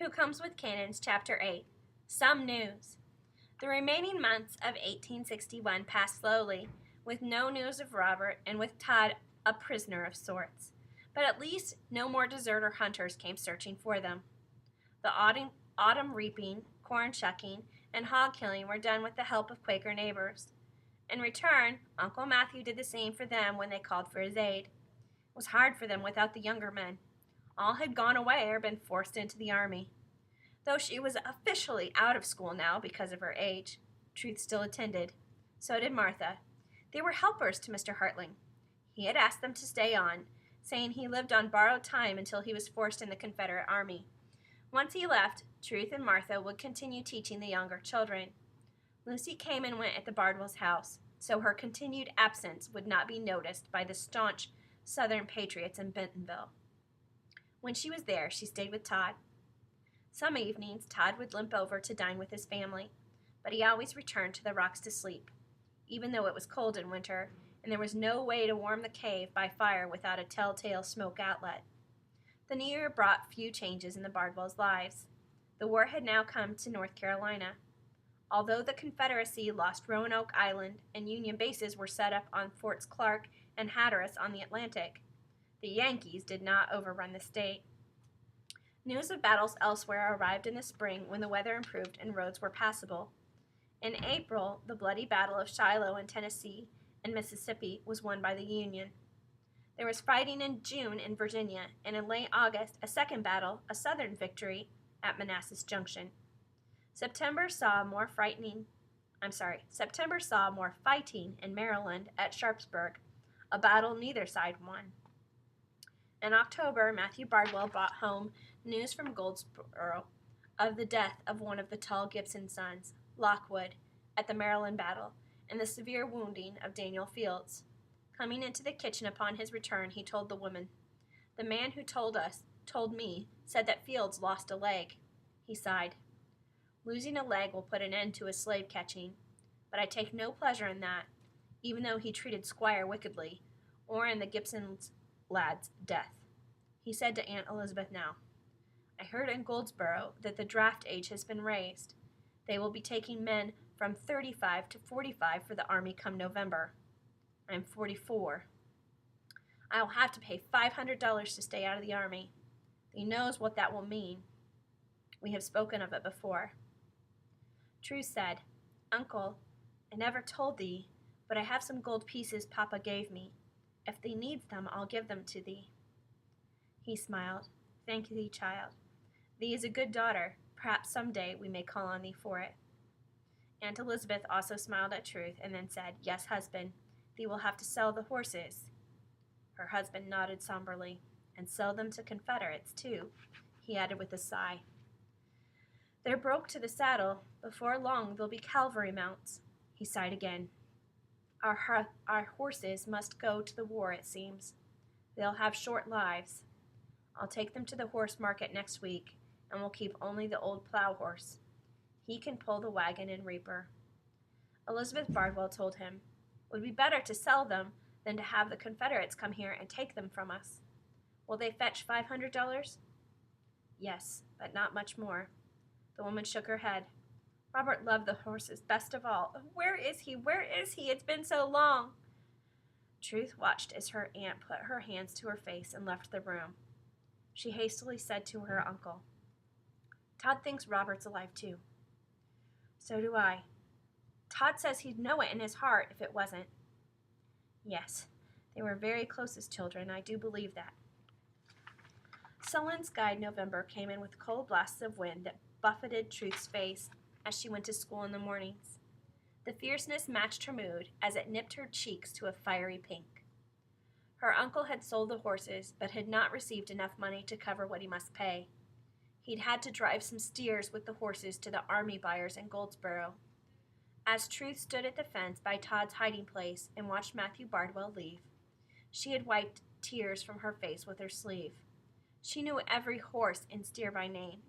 Who Comes with Cannons, Chapter 8. Some News. The remaining months of 1861 passed slowly, with no news of Robert and with Todd a prisoner of sorts. But at least no more deserter hunters came searching for them. The autumn reaping, corn shucking, and hog killing were done with the help of Quaker neighbors. In return, Uncle Matthew did the same for them when they called for his aid. It was hard for them without the younger men. All had gone away or been forced into the army. Though she was officially out of school now because of her age, Truth still attended. So did Martha. They were helpers to Mr. Hartling. He had asked them to stay on, saying he lived on borrowed time until he was forced in the Confederate Army. Once he left, Truth and Martha would continue teaching the younger children. Lucy came and went at the Bardwells' house, so her continued absence would not be noticed by the staunch Southern patriots in Bentonville. When she was there, she stayed with Todd. Some evenings, Todd would limp over to dine with his family, but he always returned to the rocks to sleep, even though it was cold in winter, and there was no way to warm the cave by fire without a telltale smoke outlet. The new year brought few changes in the Bardwells' lives. The war had now come to North Carolina. Although the Confederacy lost Roanoke Island and Union bases were set up on Forts Clark and Hatteras on the Atlantic, the Yankees did not overrun the state. News of battles elsewhere arrived in the spring when the weather improved and roads were passable. In April, the bloody Battle of Shiloh in Tennessee and Mississippi was won by the Union. There was fighting in June in Virginia, and in late August, a second battle, a Southern victory, at Manassas Junction. September saw more fighting in Maryland at Sharpsburg, a battle neither side won. In October, Matthew Bardwell brought home news from Goldsboro of the death of one of the tall Gibson sons, Lockwood, at the Maryland battle, and the severe wounding of Daniel Fields. Coming into the kitchen upon his return, he told the woman, "The man who told me, said that Fields lost a leg." He sighed. "Losing a leg will put an end to his slave catching, but I take no pleasure in that, even though he treated Squire wickedly, or in the Gibson lad's death." He said to Aunt Elizabeth now, "I heard in Goldsboro that the draft age has been raised. They will be taking men from 35 to 45 for the Army come November. I am 44. I will have to pay $500 to stay out of the Army. Thee knows what that will mean. We have spoken of it before." Truth said, "Uncle, I never told thee, but I have some gold pieces Papa gave me. If thee needs them, I'll give them to thee." He smiled. "Thank thee, child. Thee is a good daughter. Perhaps some day we may call on thee for it." Aunt Elizabeth also smiled at Truth and then said, "Yes, husband, thee will have to sell the horses." Her husband nodded somberly. "And sell them to Confederates, too," he added with a sigh. "They're broke to the saddle. Before long they'll be cavalry mounts." He sighed again. Our horses must go to the war, it seems. They'll have short lives. I'll take them to the horse market next week, and we'll keep only the old plow horse. He can pull the wagon and reaper." Elizabeth Bardwell told him, "It would be better to sell them than to have the Confederates come here and take them from us. Will they fetch $500? "Yes, but not much more." The woman shook her head. "Robert loved the horses best of all. Where is he? Where is he? It's been so long." Truth watched as her aunt put her hands to her face and left the room. She hastily said to her uncle, "Todd thinks Robert's alive too." "So do I. Todd says he'd know it in his heart if it wasn't." "Yes, they were very close as children. I do believe that." Sullen skied November came in with cold blasts of wind that buffeted Truth's face as she went to school in the mornings. The fierceness matched her mood as it nipped her cheeks to a fiery pink. Her uncle had sold the horses, but had not received enough money to cover what he must pay. He'd had to drive some steers with the horses to the army buyers in Goldsboro. As Truth stood at the fence by Todd's hiding place and watched Matthew Bardwell leave, she had wiped tears from her face with her sleeve. She knew every horse and steer by name.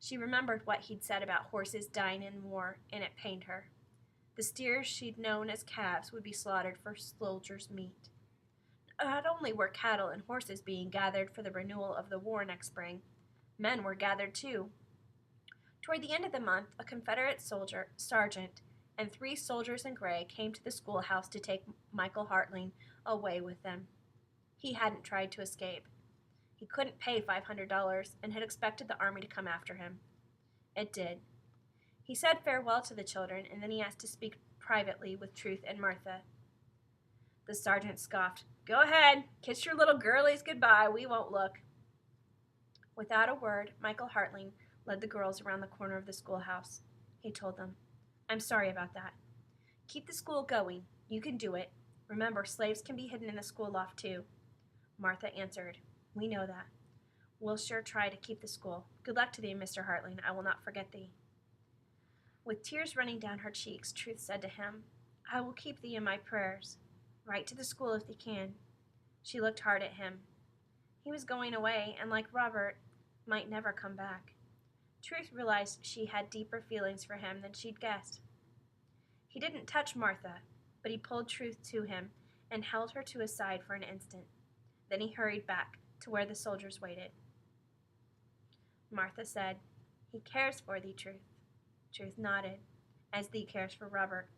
She remembered what he'd said about horses dying in war, and it pained her. The steers she'd known as calves would be slaughtered for soldiers' meat. Not only were cattle and horses being gathered for the renewal of the war next spring, men were gathered too. Toward the end of the month, a Confederate sergeant and 3 soldiers in gray came to the schoolhouse to take Michael Hartling away with them. He hadn't tried to escape. He couldn't pay $500 and had expected the army to come after him. It did. He said farewell to the children, and then he asked to speak privately with Truth and Martha. The sergeant scoffed. "Go ahead, kiss your little girlies goodbye, we won't look." Without a word, Michael Hartling led the girls around the corner of the schoolhouse. He told them, "I'm sorry about that. Keep the school going. You can do it. Remember, slaves can be hidden in the school loft too." Martha answered, "We know that. We'll sure try to keep the school. Good luck to thee, Mr. Hartling. I will not forget thee." With tears running down her cheeks, Truth said to him, "I will keep thee in my prayers. Write to the school if thee can." She looked hard at him. He was going away, and like Robert, might never come back. Truth realized she had deeper feelings for him than she'd guessed. He didn't touch Martha, but he pulled Truth to him and held her to his side for an instant. Then he hurried back to where the soldiers waited. Martha said, "He cares for thee, Truth." Truth nodded, as thee cares for Robert.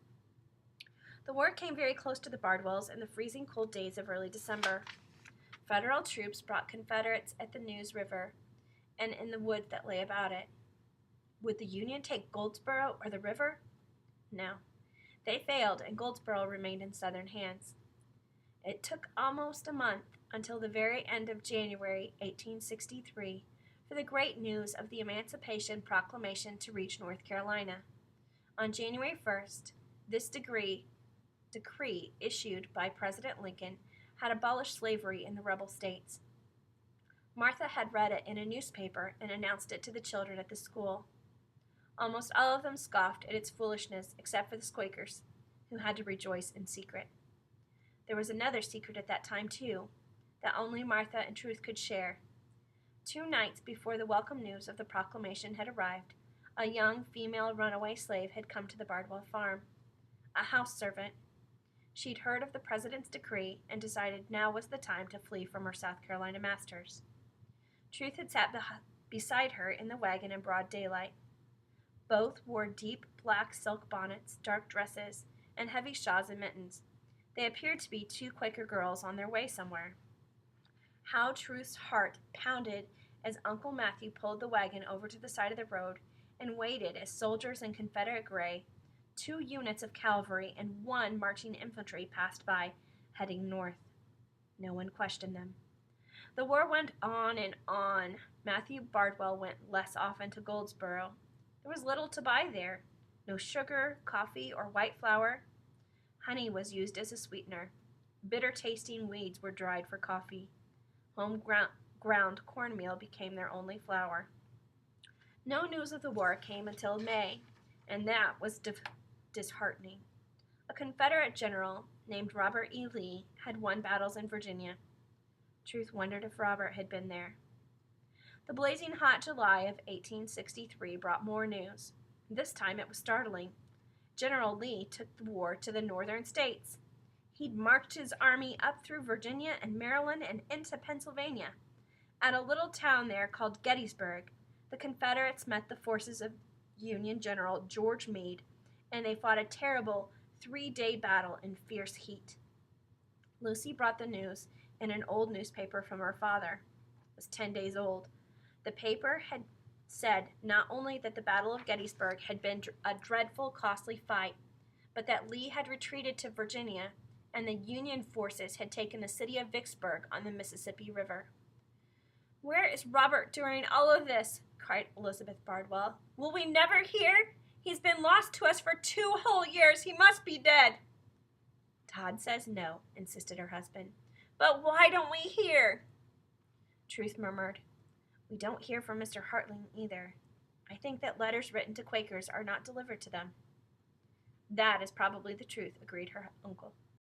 The war came very close to the Bardwells in the freezing cold days of early December. Federal troops brought Confederates at the Neuse River and in the woods that lay about it. Would the Union take Goldsboro or the river? No. They failed, and Goldsboro remained in Southern hands. It took almost a month, until the very end of January 1863, for the great news of the Emancipation Proclamation to reach North Carolina. On January 1st, this decree issued by President Lincoln had abolished slavery in the rebel states. Martha had read it in a newspaper and announced it to the children at the school. Almost all of them scoffed at its foolishness, except for the Quakers, who had to rejoice in secret. There was another secret at that time, too, that only Martha and Truth could share. 2 nights before the welcome news of the proclamation had arrived, a young female runaway slave had come to the Bardwell farm. A house servant. She'd heard of the president's decree and decided now was the time to flee from her South Carolina masters. Truth had sat beside her in the wagon in broad daylight. Both wore deep black silk bonnets, dark dresses, and heavy shawls and mittens. They appeared to be 2 Quaker girls on their way somewhere. How Truth's heart pounded as Uncle Matthew pulled the wagon over to the side of the road and waited as soldiers in Confederate gray, 2 units of cavalry, and 1 marching infantry passed by, heading north. No one questioned them. The war went on and on. Matthew Bardwell went less often to Goldsboro. There was little to buy there. No sugar, coffee, or white flour. Honey was used as a sweetener. Bitter-tasting weeds were dried for coffee. Home-ground cornmeal became their only flour. No news of the war came until May, and that was disheartening. A Confederate general named Robert E. Lee had won battles in Virginia. Truth wondered if Robert had been there. The blazing hot July of 1863 brought more news. This time it was startling. General Lee took the war to the northern states. He'd marched his army up through Virginia and Maryland and into Pennsylvania. At a little town there called Gettysburg, the Confederates met the forces of Union General George Meade, and they fought a terrible 3-day battle in fierce heat. Lucy brought the news in an old newspaper from her father. It was 10 days old. The paper had said not only that the Battle of Gettysburg had been a dreadful, costly fight, but that Lee had retreated to Virginia and the Union forces had taken the city of Vicksburg on the Mississippi River. "Where is Robert during all of this?" cried Elizabeth Bardwell. "Will we never hear? He's been lost to us for 2 whole years. He must be dead." "Todd says no," insisted her husband. "But why don't we hear?" Truth murmured, "We don't hear from Mr. Hartling either. I think that letters written to Quakers are not delivered to them." "That is probably the truth," agreed her uncle.